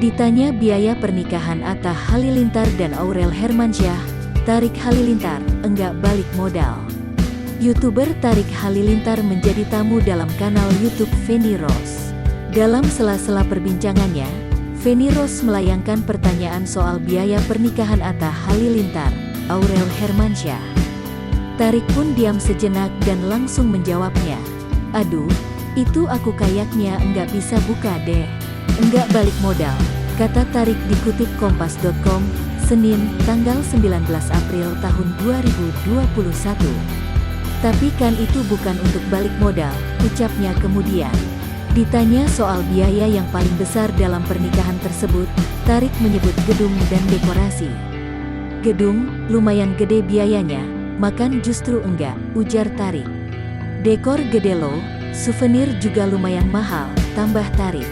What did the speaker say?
Ditanya biaya pernikahan Atta Halilintar dan Aurel Hermansyah, Tarik Halilintar enggak balik modal. YouTuber Tarik Halilintar menjadi tamu dalam kanal YouTube Feni Rose. Dalam sela-sela perbincangannya, Feni Rose melayangkan pertanyaan soal biaya pernikahan Atta Halilintar, Aurel Hermansyah. Tarik pun diam sejenak dan langsung menjawabnya. "Aduh, itu aku kayaknya enggak bisa buka deh. Enggak balik modal," kata Tarik dikutip Kompas.com, Senin, tanggal 19 April tahun 2021. "Tapi kan itu bukan untuk balik modal," ucapnya kemudian. Ditanya soal biaya yang paling besar dalam pernikahan tersebut, Tarik menyebut gedung dan dekorasi. "Gedung, lumayan gede biayanya, makan justru enggak," ujar Tarik. "Dekor gede loh, souvenir juga lumayan mahal," tambah Tarik.